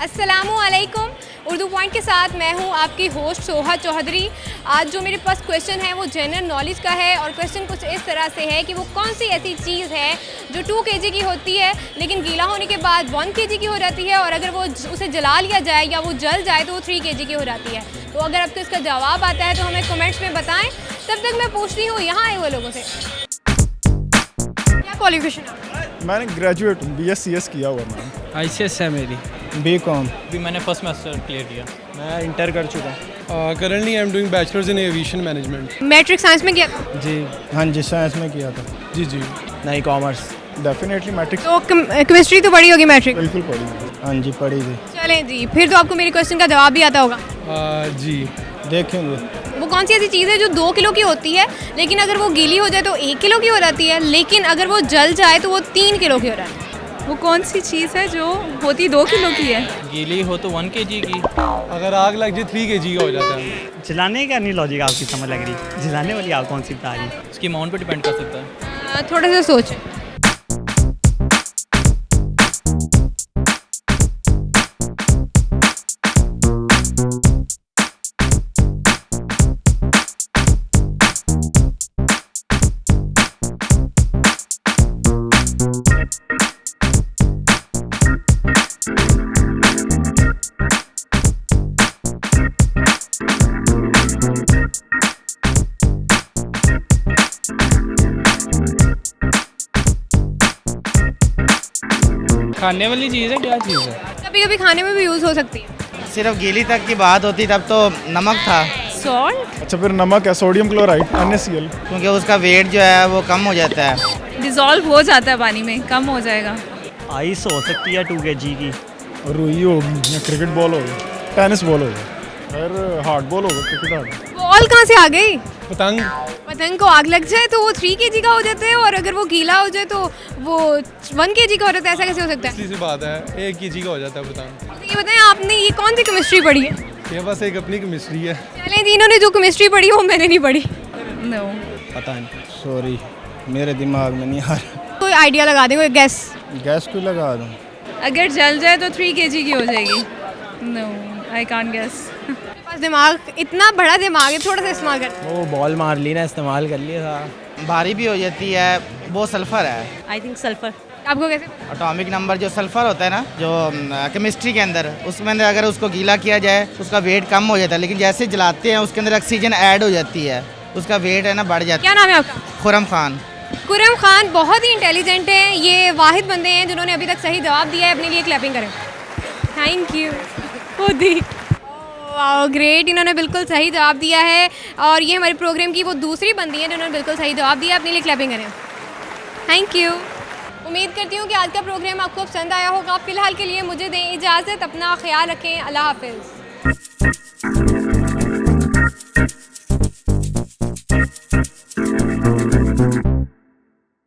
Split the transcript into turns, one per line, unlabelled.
अस्सलामुअलैकुम। उर्दू पॉइंट के साथ मैं हूं आपकी होस्ट सोहा चौधरी। आज जो मेरे पास क्वेश्चन है वो जनरल नॉलेज का है और क्वेश्चन कुछ इस तरह से है कि वो कौन सी ऐसी चीज़ है जो 2 kg की होती है लेकिन गीला होने के बाद 1 kg की हो जाती है, और अगर वो उसे जला लिया जाए या वो जल जाए तो वो 3 kg की हो जाती है। तो अगर आपको इसका जवाब आता है तो हमें कमेंट्स में बताएं। तब तक मैं पूछती हूँ यहाँ आए हुए लोगों से, क्या क्वालिफिकेशन है?
मैंने ग्रेजुएट BScs किया हुआ मैम।
ICS है मेरी।
BCom।
भी मैंने फर्स्ट सेमेस्टर क्लियर किया।
मैं इंटर कर चुका हूँ।
Currently I am doing bachelors in aviation management.
Matric science में किया था?
जी हाँ जी, साइंस में किया था।
जी जी।
नहीं, कॉमर्स।
डेफिनेटली मैट्रिक
तो केमिस्ट्री तो पढ़ी होगी मैट्रिक?
बिल्कुल पढ़ी। हाँ जी पढ़ी थी।
चलें जी, फिर तो आपको मेरे क्वेश्चन का जवाब भी आता होगा।
जी।
देखेंगे।
वो कौन सी ऐसी चीज़ है जो 2 किलो की होती है लेकिन अगर वो गीली हो जाए तो 1 किलो की हो जाती है, लेकिन अगर वो जल जाए तो वो 3 किलो की हो जाती है?
वो कौन सी चीज़ है जो होती 2 किलो की है?
गीली हो तो 1 kg की।
अगर आग लग जाए 3 kg का हो जाता है।
जलाने का नहीं लॉजिक आपकी समझ लग रही, जलाने वाली आग कौन सी बता रही?
इसकी अमाउंट पे डिपेंड कर सकता है।
थोड़ा सा सोचें।
खाने वाली चीज़ है, क्या चीज़ है?
कभी कभी खाने में भी यूज़ हो सकती है।
सिर्फ गीली तक की बात होती तब तो नमक था,
सॉल्ट।
अच्छा फिर नमक है, सोडियम क्लोराइड NaCl।
क्योंकि उसका वेट जो है वो कम हो जाता है।
डिज़ोल्व हो जाता है पानी में, कम हो जाएगा।
आइस हो सकती है 2 kg की।
रुई होगी या क्रिकेट बॉल होगी, टेनिस बॉल होगा, फिर हार्ड बॉल होगा, क्रिकेट हार्ड।
बॉल कहाँ से आ गई?
पतंग।
पतंग को आग लग जाए तो वो 3 kg का हो जाता है, और अगर वो गीला हो जाए तो वो 1 kg का हो जाता है। ऐसा कैसे हो सकता है?
इसलिए सी बात है, 1 kg का हो जाता है पतंग।
तो ये बताएं, आपने ये कौन सी केमिस्ट्री पढ़ी है?
ये बस एक अपनी केमिस्ट्री है।
चलें जी, इन्होंने जो केमिस्ट्री पढ़ी है वो मैंने नहीं पढ़ी।
नो।
पता नहीं।
सॉरी मेरे दिमाग में नहीं आ रहा।
कोई आइडिया लगा दें, कोई गैस।
गैस क्यों लगा दूँ?
अगर जल जाए तो 3 kg की हो जाएगी। No, I can't guess.
मेरे पास दिमाग, इतना बड़ा दिमाग है, थोड़ा सा इस्तेमाल कर।
वो बॉल मार ली ना, इस्तेमाल कर लिया था। भारी भी हो जाती है, वो सल्फर है।
I think sulphur.
आपको कैसे?
एटॉमिक नंबर जो सल्फर होता है ना, जो केमिस्ट्री के अंदर, उसमें अंदर अगर उसको गीला किया जाए उसका वेट कम हो जाता है, लेकिन जैसे जलाते हैं उसके अंदर ऑक्सीजन ऐड हो जाती है, उसका वेट है ना बढ़ जाता
क्या नाम है आपका?
है। खुरम खान।
खुरम खान बहुत ही इंटेलिजेंट हैं। ये वाहिद बंदे हैं जिन्होंने अभी तक सही जवाब दिया है। अपने लिए क्लैपिंग करें। Thank you. खुद ही ग्रेट, इन्होंने बिल्कुल सही जवाब दिया है। और ये हमारे प्रोग्राम की वो दूसरी बंदी है जिन्होंने बिल्कुल सही जवाब दिया। अपने लिए क्लैपिंग करें। Thank you. उम्मीद करती हूँ कि आज का प्रोग्राम आपको पसंद आया होगा। फ़िलहाल के लिए मुझे दें इजाज़त, अपना ख्याल रखें। अल्लाह हाफिज़।